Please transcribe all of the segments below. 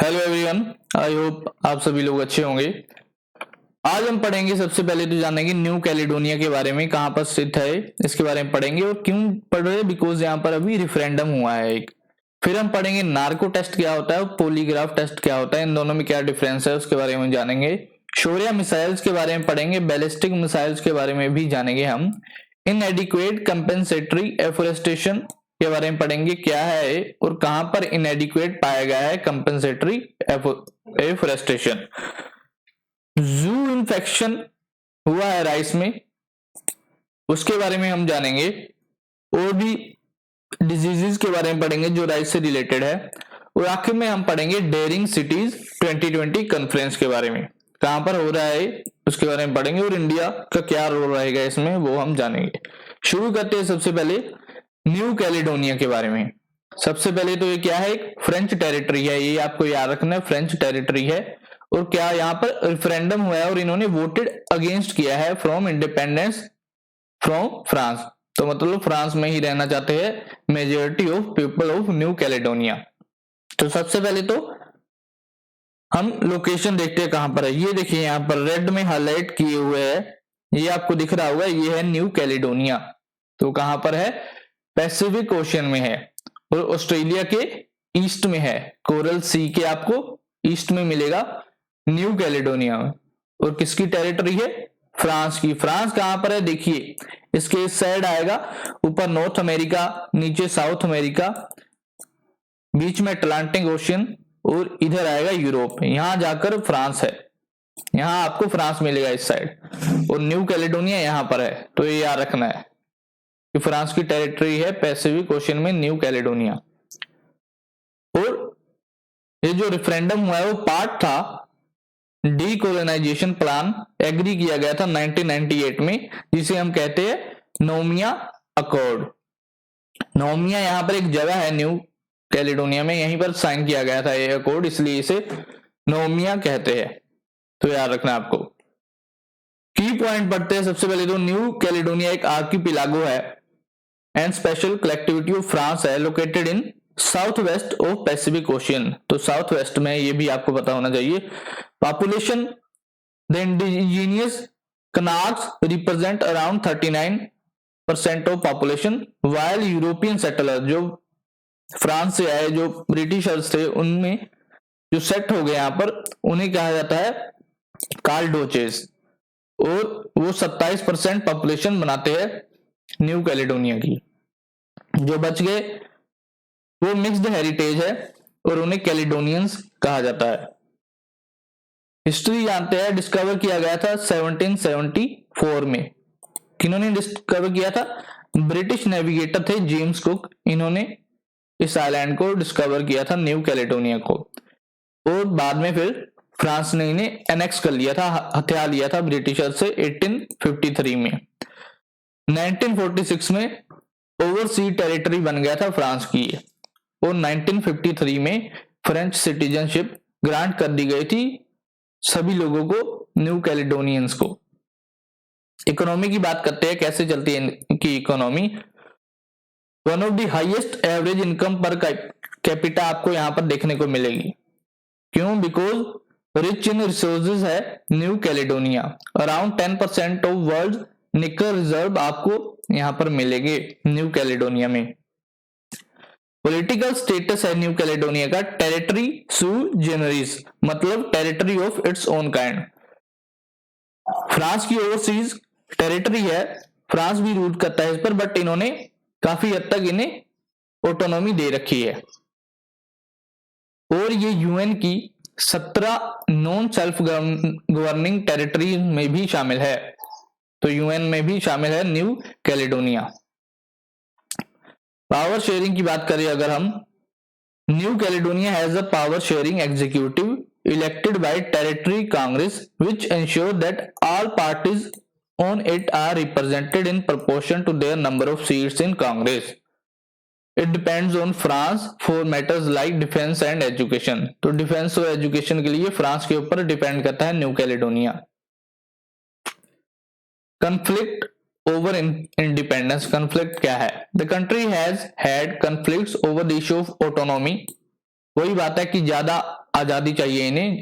Hello everyone, I hope आप सभी लोग अच्छे होंगे। आज हम पढ़ेंगे, सबसे पहले तो जानेंगे न्यू कैलिडोनिया के बारे में, कहाँ पर स्थित है इसके बारे में पढ़ेंगे। और क्यों पढ़ रहे हैं? बिकॉज यहाँ पर अभी रिफरेंडम हुआ है एक। फिर हम पढ़ेंगे नार्को टेस्ट क्या होता है और पॉलीग्राफ टेस्ट क्या होता है, इन दोनों में क्या डिफरेंस है उसके बारे में जानेंगे। शौर्य मिसाइल्स के बारे में पढ़ेंगे, बैलिस्टिक मिसाइल्स के बारे में भी जानेंगे हम। इनएडिक्वेट कंपेंसेटरी एफोरेस्टेशन के बारे में पढ़ेंगे, क्या है और कहां पर इनएडिक्वेट पाया गया है कंपेंसेटरी एफोरेस्टेशन। जू इन्फेक्शन हुआ है राइस में, उसके बारे में हम जानेंगे। और भी डिजीजेस के बारे में पढ़ेंगे जो राइस से रिलेटेड है। और आखिर में हम पढ़ेंगे डेयरिंग सिटीज 2020 कॉन्फ्रेंस के बारे में, कहां पर हो रहा है उसके बारे में पढ़ेंगे और इंडिया का क्या रोल रहेगा इसमें वो हम जानेंगे। शुरू करते हैं सबसे पहले न्यू कैलिडोनिया के बारे में। सबसे पहले तो ये क्या है, एक फ्रेंच टेरिटरी है, ये आपको याद रखना है, फ्रेंच टेरिटरी है। और क्या यहाँ पर रेफरेंडम हुआ है और इन्होंने वोटेड अगेंस्ट किया है फ्रॉम इंडिपेंडेंस फ्रॉम फ्रांस। तो मतलब फ्रांस में ही रहना चाहते हैं majority of people of new Caledonia. तो सबसे पहले तो हम लोकेशन देखते हैं कहां पर है। ये देखिए यहाँ पर रेड में हाईलाइट किए हुए है, ये आपको दिख रहा होगा, ये है न्यू कैलिडोनिया। तो कहां पर है? पैसिफिक ओशन में है और ऑस्ट्रेलिया के ईस्ट में है। कोरल सी के आपको ईस्ट में मिलेगा न्यू कैलिडोनिया में। और किसकी टेरिटरी है? फ्रांस की। फ्रांस कहां पर है? देखिए इसके इस साइड आएगा, ऊपर नॉर्थ अमेरिका, नीचे साउथ अमेरिका, बीच में अटलांटिक ओशियन और इधर आएगा यूरोप। यहां जाकर फ्रांस है, यहां आपको फ्रांस मिलेगा इस साइड, और न्यू कैलिडोनिया यहां पर है। तो ये याद रखना है कि फ्रांस की टेरिटरी है पैसिफिक ओशियन में न्यू कैलिडोनिया। और ये जो रेफरेंडम हुआ है वो पार्ट था डीकोलोनाइजेशन प्लान, एग्री किया गया था 1998 में, जिसे हम कहते हैं नोमिया अकॉर्ड। नोमिया यहाँ पर एक जगह है न्यू कैलिडोनिया में, यहीं पर साइन किया गया था ये अकॉर्ड, इसलिए इसे नोमिया कहते हैं। तो याद रखना आपको। की पॉइंट पढ़ते हैं। सबसे पहले तो न्यू कैलिडोनिया एक आर्किपिलागो है and special collectivity of France है, located in south west of Pacific Ocean. तो साउथ वेस्ट में, ये भी आपको पता होना चाहिए। Population, the indigenous Kanaks represent around 39% of population, while European settler, जो फ्रांस से आए, जो ब्रिटिशर्स थे, उनमें जो सेट हो गए यहाँ पर, उन्हें कहा जाता है कार्लडोचेस। और वो 27% पॉपुलेशन बनाते हैं न्यू कैलिडोनिया की। जो बच गए वो मिक्स्ड हेरिटेज है और उन्हें कैलिडोनियंस कहा जाता है। हिस्ट्री जानते हैं, डिस्कवर किया गया था 1774 में। किन्होंने डिस्कवर किया था? ब्रिटिश नेविगेटर थे जेम्स कुक, इन्होंने इस आइलैंड को डिस्कवर किया था, न्यू कैलिडोनिया को। और बाद में फिर फ्रांस ने इन्हें एनेक्स कर लिया था, हथिया लिया था ब्रिटिशर से 1853 में। 1946 में ओवरसी टेरिटरी बन गया था फ्रांस की, और 1953 में फ्रेंच सिटीजनशिप ग्रांट कर दी गई थी सभी लोगों को, न्यू कैलिडोनियंस को। इकोनॉमी की बात करते हैं, कैसे चलती है इनकी economy. One of the highest average income per capita आपको यहां पर देखने को मिलेगी। क्यों? बिकॉज रिच इन रिसोर्सेज है New Caledonia. Around 10% of world निकल रिजर्व आपको यहां पर मिलेंगे न्यू कैलिडोनिया में। पॉलिटिकल स्टेटस है न्यू कैलिडोनिया का टेरिटरी सू जेनरिस, मतलब territory of its own kind. France की ओवरसीज टेरिटरी है, फ्रांस भी रूल करता है इस पर, बट इन्होंने काफी हद तक इन्हें ऑटोनॉमी दे रखी है। और ये यूएन की 17 नॉन सेल्फ गवर्निंग टेरिटरी में भी शामिल है। तो यूएन में भी शामिल है न्यू कैलिडोनिया। पावर शेयरिंग की बात करें अगर हम, New Caledonia has a power sharing executive elected by territory congress which ensure that all parties on it are represented in proportion to their number of seats in congress. It depends on France for matters like defence and education. तो defence और education के लिए France के ऊपर depend करता है New Caledonia. Conflict over independence, conflict क्या है? The country has had conflicts over the issue of autonomy. वही बात है कि ज्यादा आजादी चाहिए इन्हें,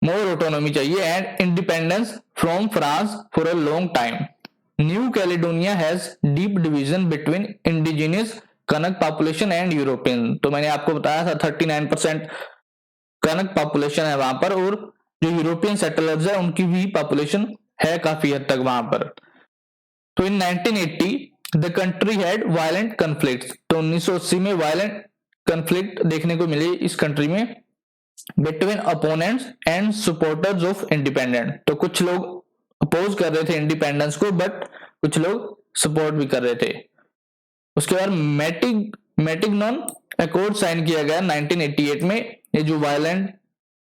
मोर ऑटोनॉमी चाहिए and independence from France for a long time. New Caledonia has deep division between indigenous Kanak population and European. तो मैंने आपको बताया था 39% कनक पॉपुलेशन है वहां पर, और जो यूरोपियन सेटलर्स है उनकी भी पॉपुलेशन है काफी हद तक वहां पर। तो इन 1980 the country had violent conflicts. तो 1980 में वायलेंट कन्फ्लिक्ट देखने को मिले इस कंट्री में between opponents and supporters of independent. तो कुछ लोग अपोज कर रहे थे इंडिपेंडेंस को, बट कुछ लोग सपोर्ट भी कर रहे थे। उसके बाद मैटिगनॉन अकॉर्ड साइन किया गया 1988 में। ये जो वायलेंट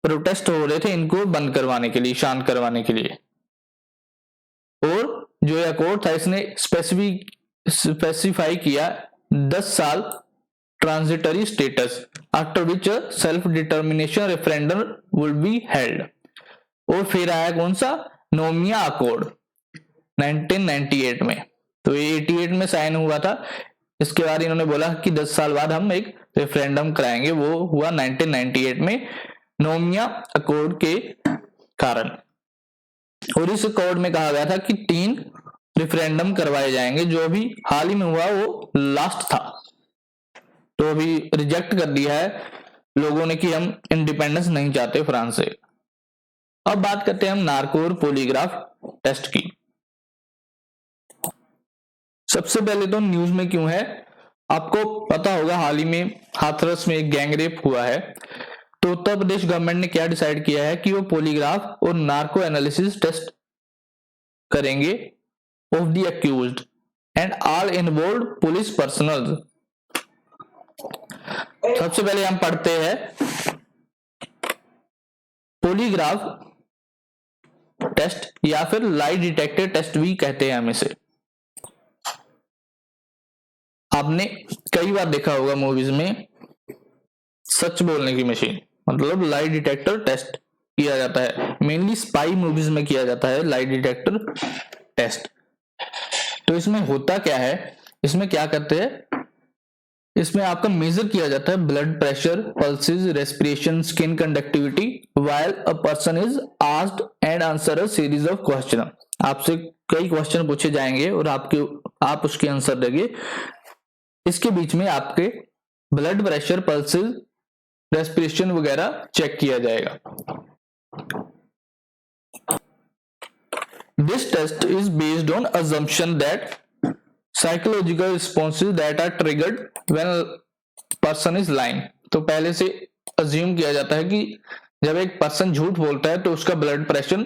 प्रोटेस्ट हो रहे थे इनको बंद करवाने के लिए, शांत करवाने के लिए। और जो ये अकॉर्ड था इसने स्पेसिफाई किया 10 साल transitory status, after which self determination referendum would be held. और फिर आया कौन सा, नोमिया अकॉर्ड 1998 में। तो ये 88 में साइन हुआ था। इसके बाद इन्होंने बोला कि 10 साल बाद हम एक रेफरेंडम कराएंगे, वो हुआ 1998 में नोमिया अकॉर्ड के कारण। और इस अकॉर्ड में कहा गया था कि 3 रेफरेंडम करवाए जाएंगे, जो अभी हाल ही में हुआ वो लास्ट था। तो अभी रिजेक्ट कर दिया है लोगों ने कि हम इंडिपेंडेंस नहीं चाहते फ्रांस से। अब बात करते हैं हम नार्को और पॉलीग्राफ टेस्ट की। सबसे पहले तो न्यूज में क्यों है, आपको पता होगा हाल ही में हाथरस में एक गैंग रेप हुआ है। तो उत्तर प्रदेश गवर्नमेंट ने क्या डिसाइड किया है कि वो पॉलीग्राफ और नार्को एनालिसिस टेस्ट करेंगे of the accused and all involved police personal. सबसे पहले हम पढ़ते हैं पॉलीग्राफ टेस्ट, या फिर लाई डिटेक्टर टेस्ट भी कहते हैं हम इसे। आपने कई बार देखा होगा मूवीज में सच बोलने की मशीन, मतलब लाई डिटेक्टर टेस्ट किया जाता है। मेनली स्पाई मूवीज में किया जाता है लाई डिटेक्टर टेस्ट। तो इसमें होता क्या है, इसमें क्या करते हैं, इसमें आपका मेजर किया जाता है blood pressure, pulses, respiration, skin conductivity while a person is asked and answer a series of question. आपसे कई क्वेश्चन पूछे जाएंगे और आप उसके आंसर देंगे। इसके बीच में आपके ब्लड प्रेशर, पल्सेस, रेस्पिरेशन वगैरह चेक किया जाएगा। This test is based on assumption that psychological responses that are triggered when person is lying। तो पहले से अज्यूम किया जाता है कि जब एक पर्सन झूठ बोलता है तो उसका ब्लड प्रेशर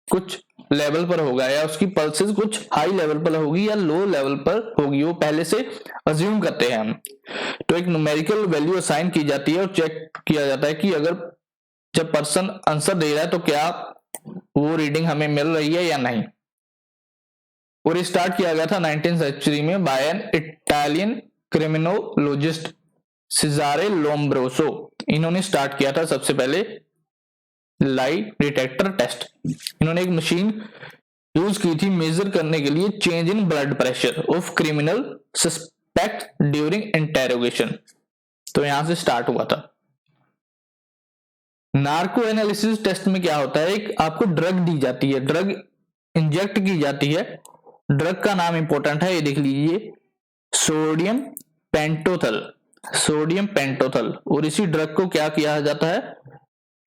कुछ लेवल पर होगा, या उसकी पल्सेस कुछ हाई लेवल पर होगी या लो लेवल पर होगी, वो पहले से अज्यूम करते हैं हम। तो एक न्यूमेरिकल वैल्यू असाइन की जाती है और चेक किया जाता है कि अगर जब पर्सन आंसर दे रहा है तो क्या वो रीडिंग हमें मिल रही है या नहीं। और स्टार्ट किया गया था 19th सेंचुरी में by an Italian criminologist Cesare Lombroso. इन्होंने स्टार्ट किया था सबसे पहले लाई डिटेक्टर टेस्ट। इन्होंने एक मशीन यूज की थी मेजर करने के लिए change in blood pressure of criminal suspect during interrogation. तो यहां से स्टार्ट हुआ था। नार्को एनालिसिस टेस्ट में क्या होता है, एक आपको ड्रग दी जाती है, ड्रग इंजेक्ट की जाती है। ड्रग का नाम इंपॉर्टेंट है, ये देख लीजिए, सोडियम पेंटोथल, सोडियम पेंटोथल। और इसी ड्रग को क्या किया जाता है,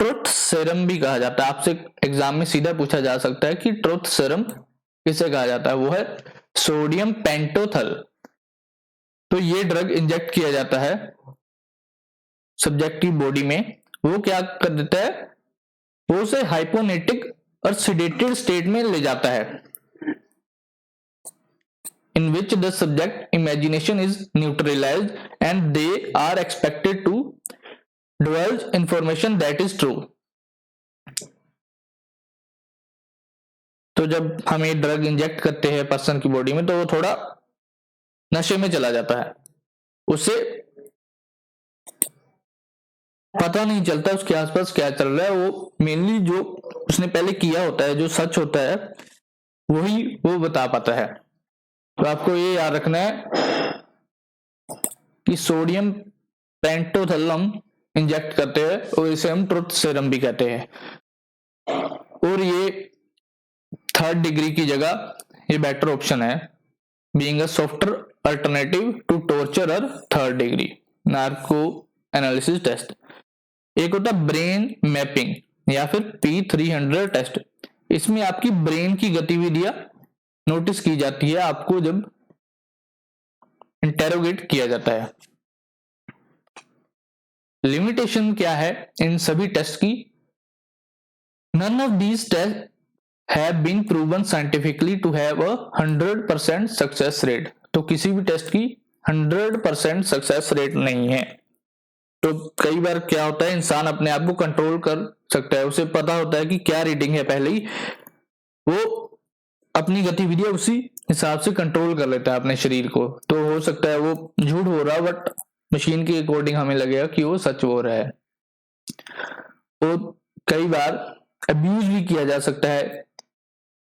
ट्रुथ सीरम भी कहा जाता है। आपसे एग्जाम में सीधा पूछा जा सकता है कि ट्रुथ सीरम किसे कहा जाता है, वो है सोडियम पेंटोथल। तो ये ड्रग इंजेक्ट किया जाता है सब्जेक्ट की बॉडी में। वो क्या कर देता है, वो उसे हाइपोनेटिक और सिडेटेड स्टेट में ले जाता है, in which the subject imagination is neutralized and they are expected to divulge information that is true। तो जब हम ये ड्रग इंजेक्ट करते हैं पर्सन की बॉडी में तो वो थोड़ा नशे में चला जाता है, उसे पता नहीं चलता उसके आसपास क्या चल रहा है। वो मेनली जो उसने पहले किया होता है, जो सच होता है, वही वो बता पाता है। तो आपको ये याद रखना है कि सोडियम पेंटोथलम इंजेक्ट करते हैं और इसे हम ट्रुथ सीरम भी कहते हैं। और ये 3rd डिग्री की जगह ये बेटर ऑप्शन है, being a softer alternative to torture और 3rd degree narco analysis test. एक होता है ब्रेन मैपिंग या फिर P300 टेस्ट। इसमें आपकी ब्रेन की गतिविधियां नोटिस की जाती है आपको जब इंटेरोगेट किया जाता है। लिमिटेशन क्या है इन सभी टेस्ट की? None of these test have been proven scientifically to have a 100% success rate. तो किसी भी टेस्ट की 100% सक्सेस रेट नहीं है। तो कई बार क्या होता है, इंसान अपने आप को कंट्रोल कर सकता है, उसे पता होता है कि क्या रीडिंग है, पहले ही वो अपनी गतिविधियां उसी हिसाब से कंट्रोल कर लेता है अपने शरीर को। तो हो सकता है वो झूठ हो रहा, बट मशीन के अकॉर्डिंग हमें लगेगा कि वो सच हो रहा है। और कई बार अब्यूज भी किया जा सकता है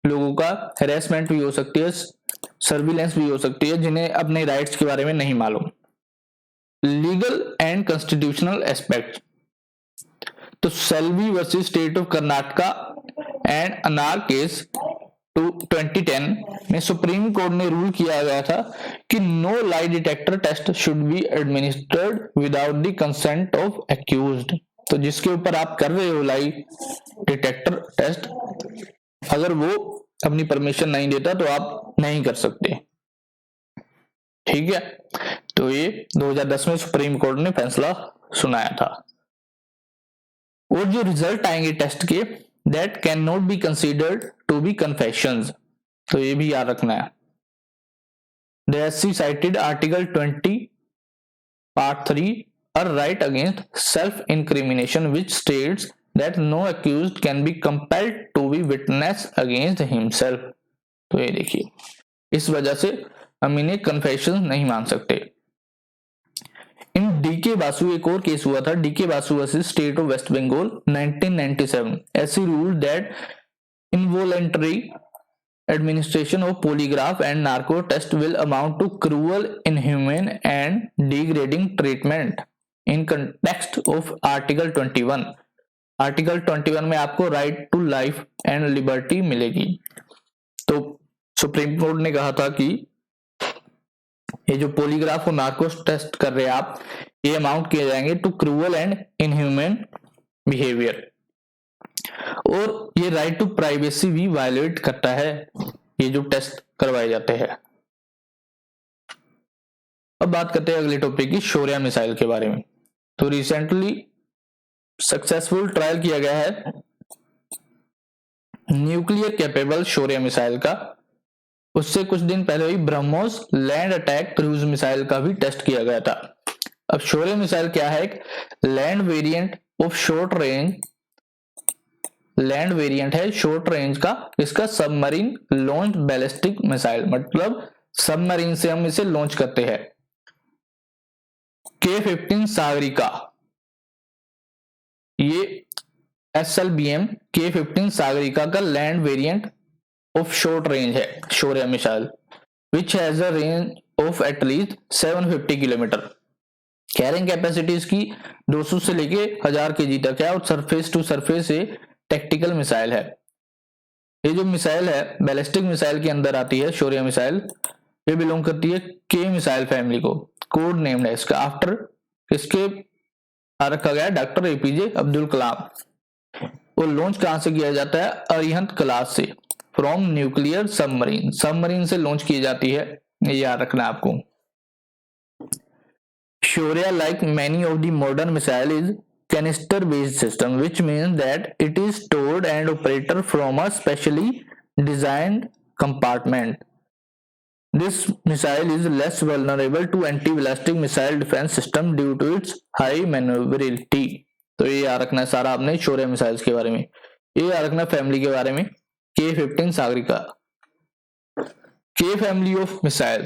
लोगों का, हैरेसमेंट भी हो सकती है, सर्विलेंस भी हो सकती है, जिन्हें अपने राइट्स के बारे में नहीं मालूम। Legal and constitutional aspect. तो Selvi versus state of Karnataka and अनार केस 2010 में सुप्रीम कोर्ट ने रूल किया गया था कि no lie detector test should be administered without the consent of accused. तो जिसके ऊपर आप कर रहे हो लाई डिटेक्टर टेस्ट, अगर वो अपनी परमिशन नहीं देता तो आप नहीं कर सकते। ठीक है, तो ये 2010 में सुप्रीम कोर्ट ने फैसला सुनाया था। और जो रिजल्ट आएंगे टेस्ट के, that cannot be considered to be confessions, तो ये भी याद रखना है। The SC cited Article 20 Part 3 a right against self-incrimination which states that no accused can be compelled to be witness against himself। तो ये देखिए, इस वजह से हम इन्हें कन्फेशन नहीं मान सकते। इन डीके बासु एक और केस हुआ था, D K Basu versus state of West Bengal 1997। SC rule that involuntary administration of polygraph and narco test will amount to cruel, inhuman and degrading treatment in context of article 21। Article 21 में आपको right to life and liberty मिलेगी। तो supreme court ने कहा था कि ये जो पॉलीग्राफ और नार्कोस टेस्ट कर रहे हैं आप, ये अमाउंट किए जाएंगे to cruel and inhuman behaviour. और ये राइट टू प्राइवेसी भी वायलेट करता है ये जो टेस्ट करवाए जाते हैं। अब बात करते हैं अगले टॉपिक की, शौर्य मिसाइल के बारे में। तो रिसेंटली सक्सेसफुल ट्रायल किया गया है न्यूक्लियर कैपेबल शौर्य मिसाइल का। उससे कुछ दिन पहले ही BrahMos land attack cruise missile का भी टेस्ट किया गया था। अब शौर्य मिसाइल क्या है? एक land variant of short range, land variant है शॉर्ट रेंज का। इसका सबमरीन लॉन्च बैलिस्टिक मिसाइल, मतलब सबमरीन से हम इसे लॉन्च करते हैं। K-15 सागरिका, ये SLBM K-15 सागरिका का land variant of short range है Shaurya missile, which has a range of at least 750 kilometre. Carrying capacity इसकी 200 से लेके 1000 kg तक है और सरफेस टू सरफेस ये टैक्टिकल मिसाइल है। ये जो मिसाइल है बैलिस्टिक मिसाइल के अंदर आती है शौर्य मिसाइल। ये बिलोंग करती है के मिसाइल फैमिली को। कोड नेम्ड है इसका आफ्टर किसके रखा गया है? Doctor APJ Abdul Kalam. और लॉन्च कहां से किया जाता है? अरिहंत क्लास से, फ्रॉम न्यूक्लियर सबमरीन, सबमरीन से लॉन्च की जाती है, ये याद रखना आपको। Shaurya like many of the modern missile is canister based system, which means that it is stored and operated from a specially designed compartment. This missile is less vulnerable to anti-ballistic missile defense system due to its high maneuverability। तो ये याद रखना है सारा आपने शौर्य missiles के बारे में। ये याद रखना फैमिली के बारे में, K-15 Sagarika, K family of missile.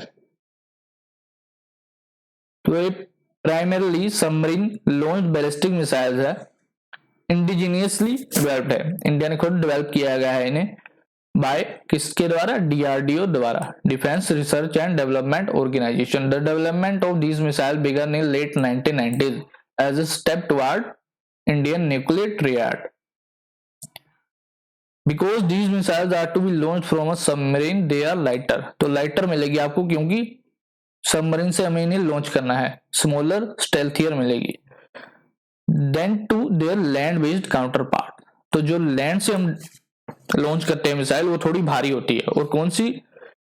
तो ये primarily submarine launch ballistic missiles है, इंडिजीनियसली डेवलप्ड है, इंडिया ने खुद डेवलप किया गया है इन्हें, बाय किसके द्वारा? DRDO द्वारा, defence research and development organisation. The development of these missile began in late 1990s as a step toward Indian nuclear triad. Because these missiles are to be launched from a submarine, they are lighter. तो lighter मिलेगी आपको क्योंकि submarine से हमें इन्हें launch करना है. Smaller, stealthier मिलेगी. Then to their land based counterpart. तो जो लैंड से हम लॉन्च करते हैं मिसाइल वो थोड़ी भारी होती है, और कौन सी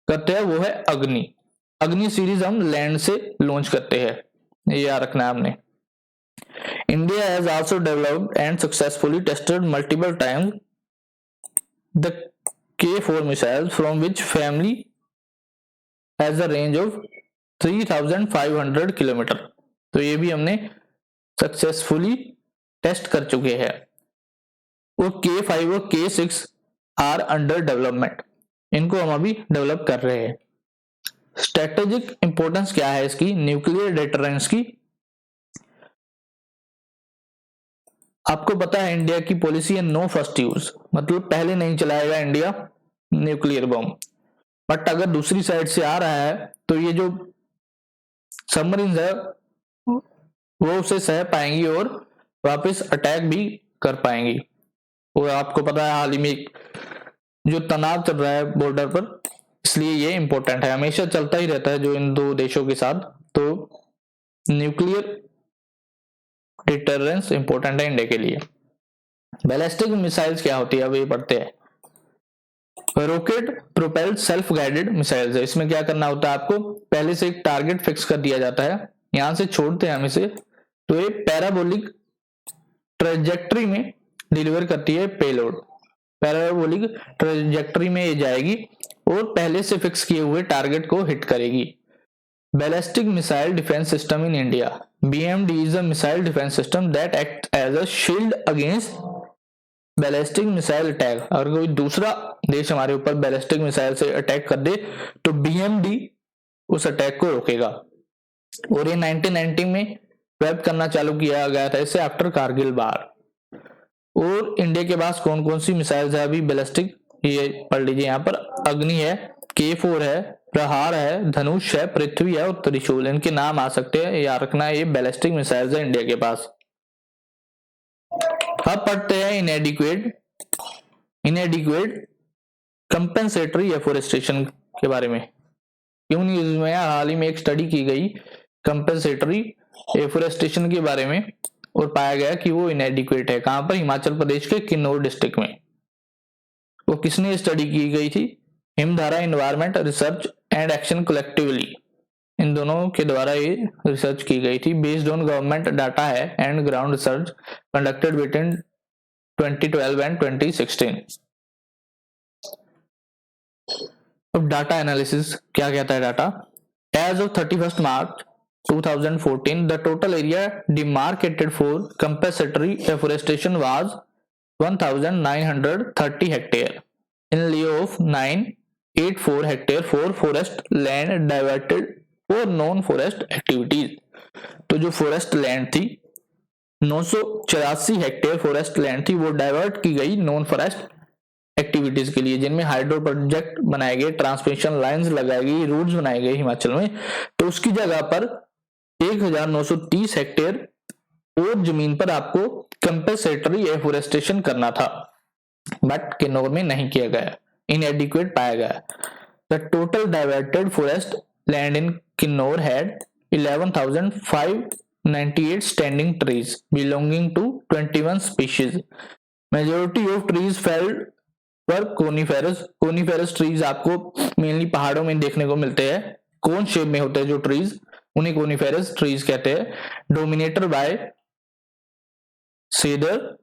करते हैं वो है अग्नि. अग्नि सीरीज हम लैंड से लॉन्च करते हैं, ये याद रखना है आपने. India has also developed and successfully tested multiple times the K4 missiles, from which family has a range of 3,500 kilometre. तो ये भी हमने सक्सेसफुली टेस्ट कर चुके हैं. और K5 और K6 आर अंडर डेवलपमेंट, इनको हम अभी डेवलप कर रहे हैं. स्ट्रेटेजिक इंपॉर्टेंस क्या है इसकी, न्यूक्लियर डिटरेंस की. आपको पता है इंडिया की पॉलिसी है नो फर्स्ट यूज, मतलब पहले नहीं चलाएगा इंडिया न्यूक्लियर बम. बट अगर दूसरी साइड से आ रहा है तो ये जो सबमरीन है वो उसे सह पाएंगी और वापस अटैक भी कर पाएंगी. और आपको पता है हाल ही में जो तनाव चल रहा है बॉर्डर पर, इसलिए ये इंपॉर्टेंट है, हमेशा चलता ही रहता है जो इन दो देशों के साथ. तो न्यूक्लियर डिटरेंस इंपॉर्टेंट है इंडिया के लिए. बैलिस्टिक मिसाइल्स क्या होती है, अब ये पढ़ते हैं. Rocket propelled self guided missiles है. इसमें क्या करना होता है, आपको पहले से एक टारगेट फिक्स कर दिया जाता है, यहां से छोड़ते हैं हम इसे, तो ये पैराबोलिक ट्रेजेक्ट्री में डिलीवर करती है पेलोड. पैराबोलिक ट्रेजेक्ट्री में ये जाएगी और पहले से फिक्स किए हुए टारगेट को हिट करेगी. Ballistic missile defence system in India. BMD is a missile defense system that acts as a shield against ballistic missile attack. अगर कोई दूसरा देश हमारे ऊपर बैलिस्टिक मिसाइल से अटैक कर दे तो BMD उस अटैक को रोकेगा. और ये 1990 में डेवलप करना चालू किया गया था इसे आफ्टर कारगिल वार. और इंडिया के पास कौन कौन सी मिसाइल्स है अभी बैलिस्टिक, ये पढ़ लीजिए. यहाँ पर अग्नि है, K4 है, प्रहार है, धनुष है, पृथ्वी है और त्रिशूल, इनके नाम आ सकते हैं, याद रखना है. ये बैलिस्टिक मिसाइल्स है इंडिया के पास. अब पढ़ते हैं इनएडिक्वेट कंपेंसेटरी एफोरेस्टेशन के बारे में. क्यों न्यूज में हाल ही में एक स्टडी की गई कंपेंसेटरी एफोरेस्टेशन के बारे में और पाया गया कि वो इनएडिक्वेट है. कहां पर, हिमाचल प्रदेश के किन्नौर डिस्ट्रिक्ट में. वो किसने स्टडी की गई थी, Himdhara environment research and action collectively, इन दोनों के द्वारा ये रिसर्च की गई थी. बेस्ड ऑन गवर्नमेंट डाटा है and ground research conducted between 2012 and 2016. अब डाटा एनालिसिस क्या कहता है data. As of 31 March 2014 the total area demarcated for compensatory afforestation was 1930 hectare in lieu of 984 hectare for forest land diverted for non forest activities. तो जो forest land थी 984 hectare forest land थी वो divert की गई non forest activities के लिए, जिनमें हाइड्रो प्रोजेक्ट बनाए गए, ट्रांसमिशन लाइंस लगाई गई, रोड्स बनाए गए हिमाचल में. तो उसकी जगह पर 1930 हेक्टेयर और जमीन पर आपको कंपेंसेटरी एफोरेस्टेशन करना था, बट किन्नौर में नहीं किया गया, इनएडिक्वेट पाया गया. The total diverted forest land in Kinnaur had 11,598 standing trees belonging to 21 species. Majority of trees felled पर कोनीफेरस ट्रीज आपको मेनली पहाड़ों में देखने को मिलते हैं. कोन शेप में होते हैं जो ट्रीज, उन्हें कोनीफेरस ट्रीज कहते हैं. Dominated by cedar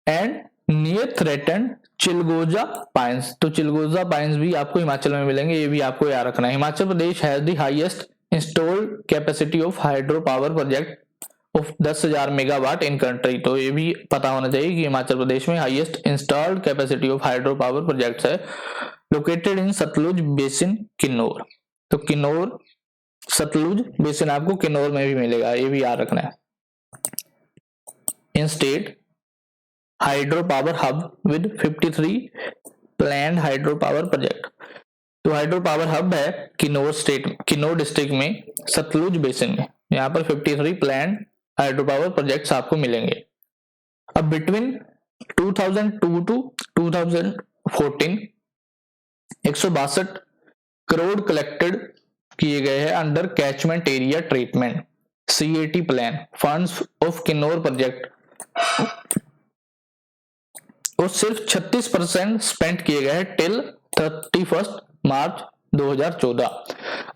and near threatened चिलगोजा पाइन्स. तो चिलगोजा पाइन्स भी आपको हिमाचल में मिलेंगे, ये भी आपको याद रखना है. Himachal Pradesh has the highest installed capacity of hydro power project of 10,000 megawatt in country. तो ये भी पता होना चाहिए कि हिमाचल प्रदेश में highest installed capacity of hydro power projects है, located in Sutlej basin Kinnaur. तो किन्नौर सतलुज बेसिन आपको किन्नौर में भी मिलेगा, ये भी याद रखना है. इन state hydro power hub with 53 planned hydro power project. तो हाइड्रो पावर हब है किन्नौर डिस्ट्रिक्ट में सतलुज बेसिन में, यहाँ पर 53 प्लान्ड हाइड्रो पावर प्रोजेक्ट्स आपको मिलेंगे। अब बिटवीन 2002 टू 2014 162 करोड़ कलेक्टेड किए गए हैं under catchment area treatment CAT plan funds of Kinnaur project, और सिर्फ 36% स्पेंड किए गए हैं टिल 31 मार्च 2014।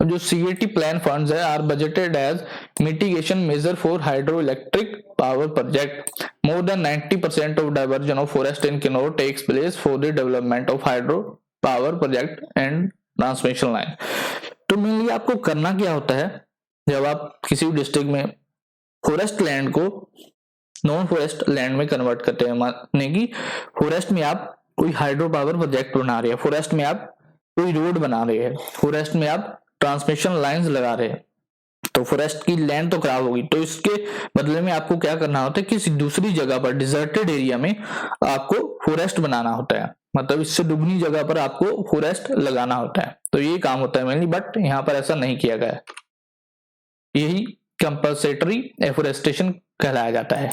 अब जो CAT प्लान फंड्स है are budgeted as mitigation measure for hydro electric power project. More than 90% of diversion of forest in Kinnaur takes place for the development of hydro power project and transmission line. तो mainly आपको करना क्या होता है, जब आप किसी भी डिस्ट्रिक्ट में फॉरेस्ट लैंड को नॉन फॉरेस्ट लैंड में कन्वर्ट करते हैं, माने कि फॉरेस्ट में आप कोई हाइड्रो पावर प्रोजेक्ट बना रहे हैं, फॉरेस्ट में आप कोई रोड बना रहे हैं, फॉरेस्ट में आप ट्रांसमिशन लाइंस लगा रहे हैं, तो फॉरेस्ट की लैंड तो खराब होगी। तो इसके बदले में आपको क्या करना होता है, किसी दूसरी जगह पर डिजर्टेड एरिया में आपको फॉरेस्ट बनाना होता है, मतलब इससे दुगनी जगह पर आपको फॉरेस्ट लगाना होता है। तो ये काम होता है मेनली, बट यहाँ पर ऐसा नहीं किया गया है। यही कंपल्सरी एफोरेस्टेशन कहलाया जाता है।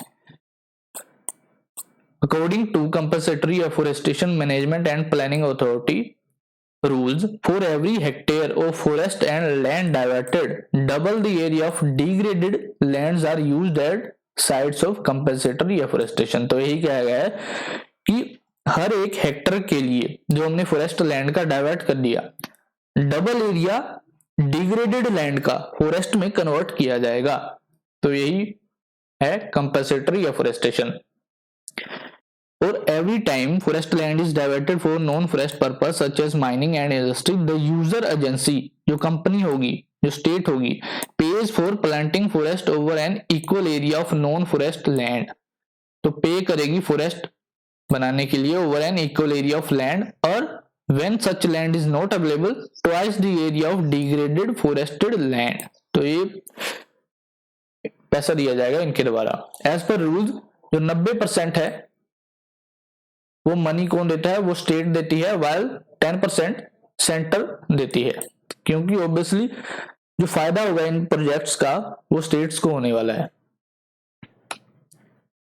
According to compulsory afforestation management and planning authority rules, for every hectare of forest and land diverted, double the area of degraded lands are used at sites of compensatory afforestation। तो यही कहा गया है कि हर एक हेक्टर के लिए जो हमने फॉरेस्ट लैंड का डाइवर्ट कर दिया, डबल एरिया डिग्रेडेड लैंड का फॉरेस्ट में कन्वर्ट किया जाएगा। तो यही है कंपल्सरी एफोरेस्टेशन। और every time forest land is diverted for non-forest purpose such as mining and industry, the user agency जो कंपनी होगी, जो स्टेट होगी, pays for planting forest over an equal area of non-forest land। तो पे करेगी forest बनाने के लिए over an equal area of land, और when such land is not available, twice the area of degraded forested land। तो ये पैसा दिया जाएगा इनके द्वारा। As per rules जो 90% है वो मनी कौन देता है, वो स्टेट देती है, वाइल 10% सेंटर देती है, क्योंकि ऑब्वियसली जो फायदा होगा इन प्रोजेक्ट्स का वो स्टेट्स को होने वाला है।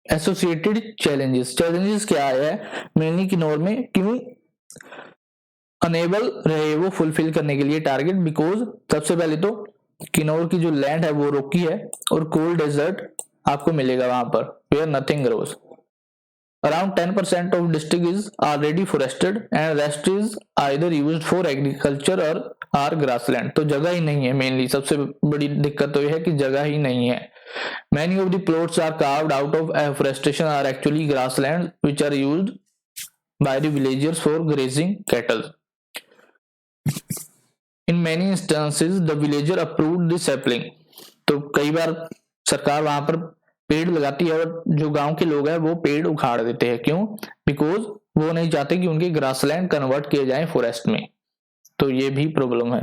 एसोसिएटेड चैलेंजेस क्या है मेनली किन्नौर में, क्यों अनेबल रहे वो फुलफिल करने के लिए टारगेट, बिकॉज सबसे पहले तो किन्नौर की जो लैंड है वो रोकी है और कोल्ड डेजर्ट आपको मिलेगा वहां पर, where nothing grows. Around 10% of district is already forested and rest is either used for agriculture or grassland। तो जगह ही नहीं है, मेनली सबसे बड़ी दिक्कत तो यह है कि जगह ही नहीं है। Many of the plots are carved out of afforestation are actually grassland which are used by the villagers for grazing cattle। In many instances the villager approved the sapling। तो कई बार सरकार वहां पर पेड़ लगाती है और जो गांव के लोग हैं वो पेड़ उखाड़ देते हैं, क्यों, बिकॉज वो नहीं चाहते कि उनके ग्रासलैंड कन्वर्ट किए जाएं फॉरेस्ट में। तो ये भी प्रॉब्लम है।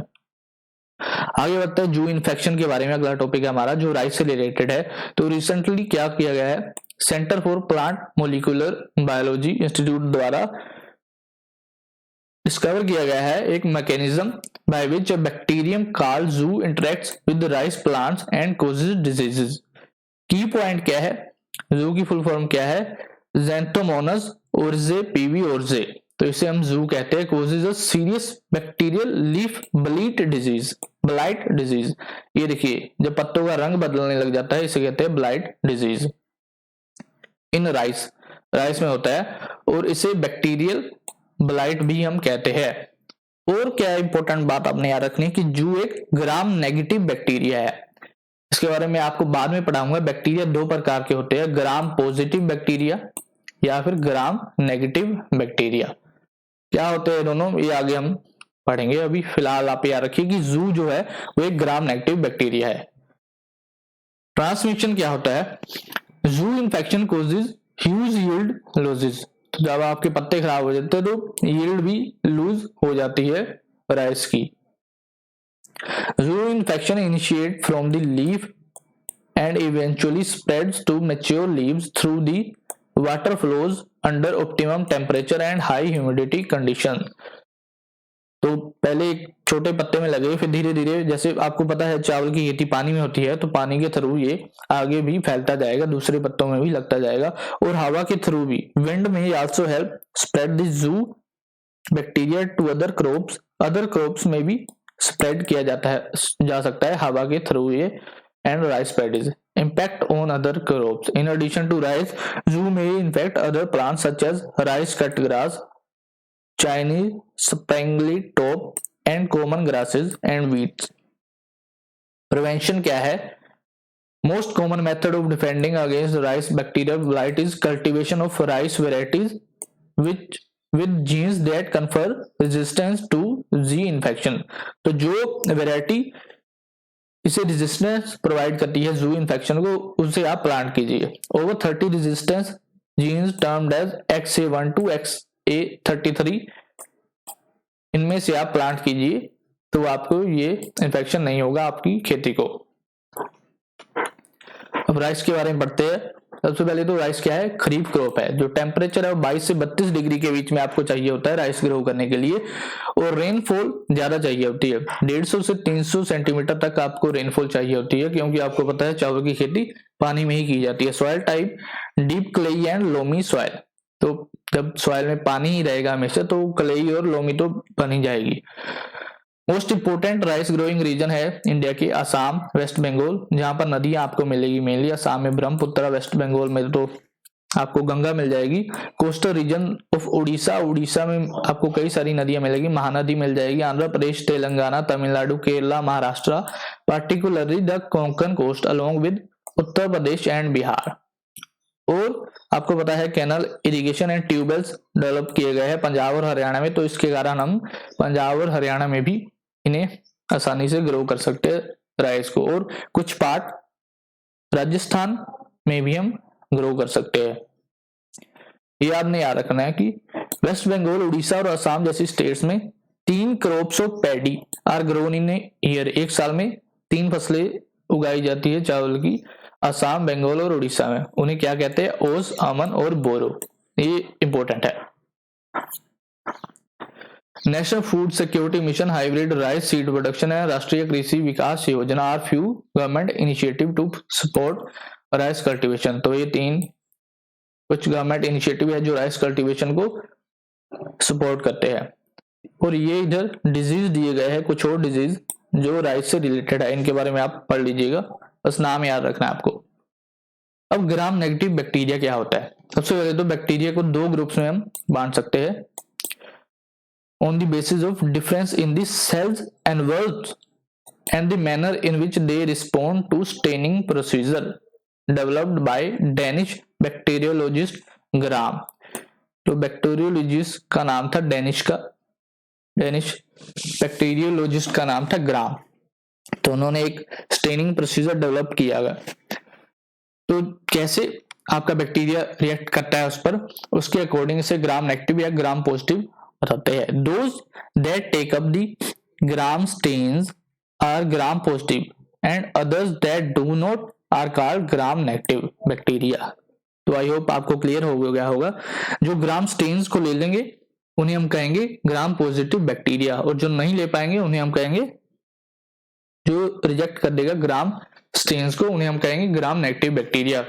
आगे बढ़ते हैं जू इन्फेक्शन के बारे में, अगला टॉपिक है हमारा जो राइस से रिलेटेड है। तो रिसेंटली क्या किया गया है, centre for plant molecular biology institute द्वारा डिस्कवर किया गया है एक mechanism by which a bacterium called Xoo interacts with rice plants and causes diseases. Key point क्या है, जू की फुल फॉर्म क्या है, ज़ैंथोमोनास ओरजे पीवी ओरजे। तो इसे हम जू कहते हैं। Causes a serious bacterial leaf blight disease. ये देखिए जब पत्तों का रंग बदलने लग जाता है इसे कहते हैं ब्लाइट डिजीज। इन राइस में होता है और इसे बैक्टीरियल ब्लाइट भी हम कहते हैं। और क्या इंपॉर्टेंट बात आपने याद रखनी है कि जू एक ग्राम नेगेटिव बैक्टीरिया है। इसके बारे में आपको बाद में पढ़ाऊंगा। बैक्टीरिया दो प्रकार के होते हैं, ग्राम पॉजिटिव बैक्टीरिया या फिर ग्राम नेगेटिव बैक्टीरिया। क्या होते हैं दोनों, ये आगे हम पढ़ेंगे। अभी फिलहाल आप याद रखिए कि जू जो है वो एक ग्राम नेगेटिव बैक्टीरिया है। ट्रांसमिशन क्या होता है, जू infection causes huge yield losses. तो जब आपके पत्ते खराब हो जाते हैं तो यील्ड भी लूज हो जाती है राइस की। Zoo infection initiates from the leaf and eventually spreads to mature leaves through the water flows under optimum temperature and high humidity conditions। तो पहले एक छोटे पत्ते में लगे, फिर धीरे धीरे, जैसे आपको पता है चावल की खेती पानी में होती है, तो पानी के थ्रू ये आगे भी फैलता जाएगा, दूसरे पत्तों में भी लगता जाएगा, और हवा के थ्रू भी। विंड में also help spread this zoo bacteria to other crops में भी स्प्रेड किया जा सकता है हवा के थ्रू ये। And rice paddies impact on other crops. In addition to rice, zoo may infect other plants such as rice cutgrass, Chinese spangly top, and common grasses and weeds. Prevention क्या है? Most common method of defending against rice bacterial blight is cultivation of rice varieties with genes that confer resistance to Z infection. तो जो variety इसे resistance provide करती है जू infection को, उससे आप प्लांट कीजिए। Over 30 resistance genes termed as XA1 to XA33, इनमें से आप प्लांट कीजिए तो आपको ये इन्फेक्शन नहीं होगा आपकी खेती को। अब राइस के बारे में पढ़ते हैं। सबसे पहले तो राइस क्या है? खरीफ क्रॉप है, जो टेम्परेचर है 22 से 32 डिग्री के बीच में आपको चाहिए होता है राइस ग्रो करने के लिए, और रेनफॉल ज्यादा चाहिए होती है। 150 से 300 सेंटीमीटर तक आपको रेनफॉल चाहिए होती है, क्योंकि आपको पता है चावल की खेती पानी में ही की जाती है। Soil type deep clayey and loamy soil, तो जब सॉइल में पानी ही रहेगा हमेशा तो क्लेई और लोमी तो बन ही जाएगी। Most important rice growing region है इंडिया के असम, वेस्ट बंगाल, जहां पर नदियां आपको मिलेगी मेनली। असम में ब्रह्मपुत्र, वेस्ट बंगाल में तो आपको गंगा मिल जाएगी। Coastal region of Orissa, Orissa में आपको कई सारी नदियां मिलेगी, महानदी मिल जाएगी। Andhra Pradesh, Telangana, Tamil Nadu, Kerala, Maharashtra, particularly the Konkan coast along with Uttar Pradesh and Bihar. और आपको पता है canal irrigation and tubewells develop किए गए हैं पंजाब और हरियाणा में, तो इसके कारण हम पंजाब और हरियाणा में भी इन्हें आसानी से ग्रो कर सकते हैं राइस को, और कुछ पार्ट राजस्थान में भी हम ग्रो कर सकते हैं। ये आपने याद रखना है कि वेस्ट बंगाल, उड़ीसा और असम जैसी स्टेट्स में 3 crops of paddy are grown in year, एक साल में 3 फसलें उगाई जाती है चावल की असम, बंगाल और उड़ीसा में। उन्हें क्या कहते हैं? ओस, अमन और बोरो। ये इंपॉर्टेंट है। National food security mission, hybrid rice seed production है, Rashtriya Krishi Vikas Yojana are few government initiative to support rice cultivation. तो ये 3 कुछ गवर्नमेंट इनिशिएटिव है जो राइस कल्टीवेशन को सपोर्ट करते हैं। और ये इधर डिजीज दिए गए हैं, कुछ और डिजीज जो राइस से रिलेटेड है, इनके बारे में आप पढ़ लीजिएगा, बस नाम याद रखना है आपको। अब ग्राम नेगेटिव बैक्टीरिया क्या होता है? सबसे पहले तो बैक्टीरिया को 2 ग्रुप्स में हम बांट सकते हैं on the basis of difference in the cells and walls and the manner in which they respond to staining procedure developed by Danish bacteriologist Gram। तो बैक्टीरियोलॉजिस्ट का नाम था डेनिश बैक्टीरियोलॉजिस्ट का नाम था ग्राम। तो उन्होंने एक स्टेनिंग प्रोसीजर डेवलप किया गया, तो कैसे आपका बैक्टीरिया रिएक्ट करता है उस पर, उसके अकॉर्डिंग से ग्राम नेगेटिव या ग्राम पॉजिटिव बताते हैं। Those that take up the gram stains are gram positive and others that do not are called gram negative bacteria। तो आई होप आपको क्लियर हो गया होगा। जो ग्राम स्टेन्स को ले लेंगे उन्हें हम कहेंगे ग्राम पॉजिटिव बैक्टीरिया, और जो नहीं ले पाएंगे उन्हें हम कहेंगे, जो रिजेक्ट कर देगा ग्राम स्टेन्स को, उन्हें हम कहेंगे ग्राम नेगेटिव बैक्टीरिया।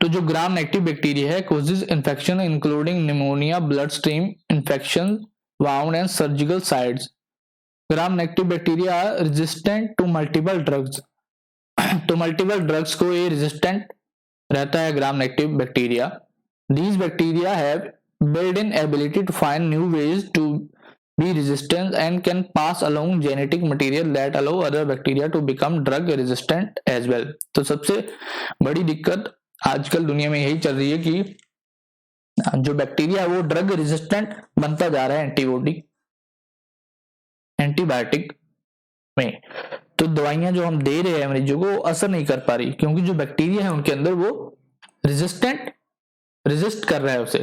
तो जो ग्राम नेगेटिव बैक्टीरिया है causes infection including pneumonia, bloodstream infection, wound and surgical sites। Gram negative bacteria are resistant to multiple drugs। तो मल्टीपल ड्रग्स को ये रेजिस्टेंट रहता है gram negative bacteria. These bacteria have built-in ability to find new ways to be resistant and can pass along genetic material that allow other bacteria to become drug resistant as well। तो सबसे बड़ी दिक्कत आजकल दुनिया में यही चल रही है कि जो बैक्टीरिया है वो ड्रग रेजिस्टेंट बनता जा रहा है एंटीबायोटिक में। तो दवाइयां जो हम दे रहे हैं मरीजों को असर नहीं कर पा रही, क्योंकि जो बैक्टीरिया है उनके अंदर वो रेजिस्ट कर रहा है उसे।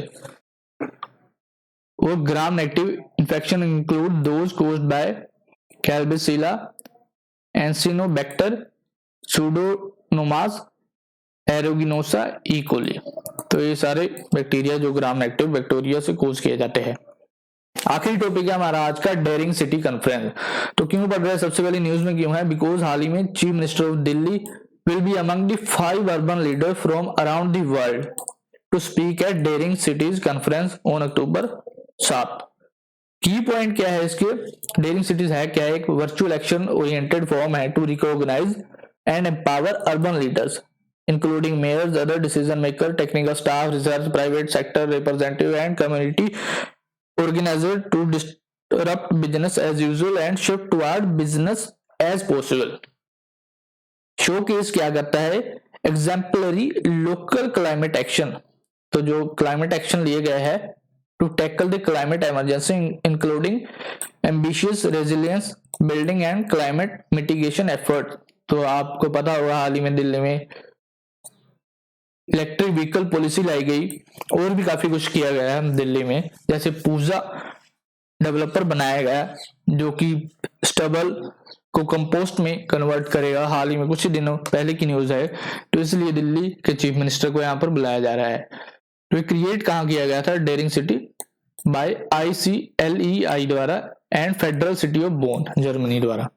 वो gram negative infection include those caused by Klebsiella, Acinetobacter, Pseudomonas, aeruginosa, E coli. तो ये सारे बैक्टीरिया जो ग्राम नेगेटिव बैक्टीरिया से कोज किए जाते हैं। आखिरी टॉपिक है हमारा आज का डेयरिंग सिटी कॉन्फ्रेंस। तो क्यों पढ़ रहे हैं, सबसे पहले न्यूज में क्यों है, बिकॉज हाल ही में chief minister of Delhi will be among the 5 urban leader from around the world to speak at Daring Cities conference on October 7। की पॉइंट क्या है इसके, डेयरिंग सिटीज है क्या, एक वर्चुअल एक्शन ओरिएंटेड फॉर्म है to recognise and empower urban leaders including mayors, other decision maker, technical staff, research, private sector representative and community organizer to disrupt business as usual and shift toward business as possible। Showcase क्या करता है, exemplary local climate action, तो जो climate action लिए गए हैं to tackle the climate emergency including ambitious resilience building and climate mitigation effort. तो आपको पता होगा हाल ही में दिल्ली में इलेक्ट्रिक व्हीकल पॉलिसी लाई गई और भी काफी कुछ किया गया है दिल्ली में, जैसे पूजा डेवलपर बनाया गया जो कि स्टबल को कंपोस्ट में कन्वर्ट करेगा, हाल ही में कुछ ही दिनों पहले की न्यूज है। तो इसलिए दिल्ली के चीफ मिनिस्टर को यहाँ पर बुलाया जा रहा है। तो ये क्रिएट कहाँ किया गया था, डेयरिंग सिटी बाय ICLEI द्वारा and federal city of bone Germany द्वारा।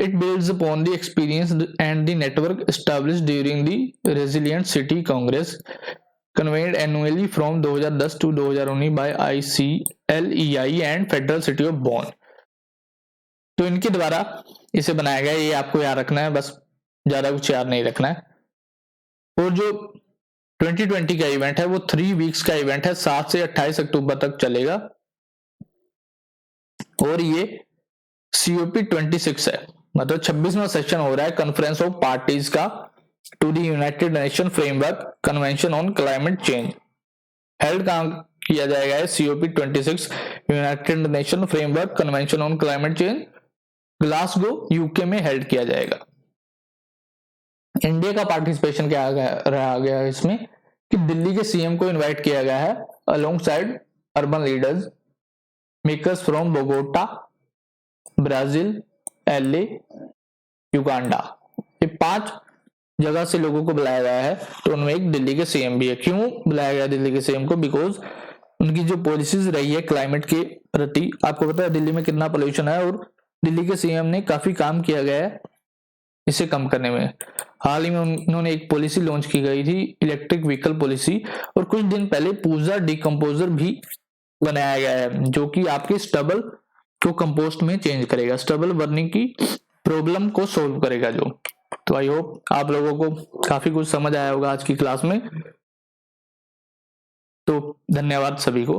It builds upon the experience and the network established during the Resilient City Congress convened annually from 2010 to 2019 by ICLEI and Federal City of Bonn। तो इनके द्वारा इसे बनाया गया, ये आपको याद रखना है, बस ज्यादा कुछ याद नहीं रखना है। और जो 2020 का इवेंट है वो 3 वीक्स का इवेंट है, 7 से 28 अक्टूबर तक चलेगा और ये COP26 है, मतलब 26वां सेशन हो रहा है कॉन्फ्रेंस ऑफ पार्टीज का to the United Nation framework convention on climate change. Held कहां किया जाएगा है COP26 United Nation framework convention on climate change, Glasgow UK में हेल्ड किया जाएगा। इंडिया का पार्टिसिपेशन क्या रहा गया इसमें कि दिल्ली के सीएम को इनवाइट किया गया है along side urban leaders makers from Bogota, Brazil, LA, Uganda, ये 5 जगह से लोगों को बुलाया गया है। तो उनमें एक दिल्ली के सीएम भी है। क्यों बुलाया गया दिल्ली के सीएम को, बिकॉज उनकी जो पॉलिसीज रही है क्लाइमेट के प्रति, आपको पता है दिल्ली में कितना पोल्यूशन है और दिल्ली के सीएम ने काफी काम किया गया है इसे कम करने में। हाल ही में उन्होंने एक पॉलिसी लॉन्च की गई थी, इलेक्ट्रिक व्हीकल पॉलिसी, और कुछ दिन पहले पूजा डिकम्पोजर भी बनाया गया है जो कि आपके स्टबल को कंपोस्ट में चेंज करेगा, स्टबल बर्निंग की प्रॉब्लम को सॉल्व करेगा जो। तो आई होप आप लोगों को काफी कुछ समझ आया होगा आज की क्लास में। तो धन्यवाद सभी को।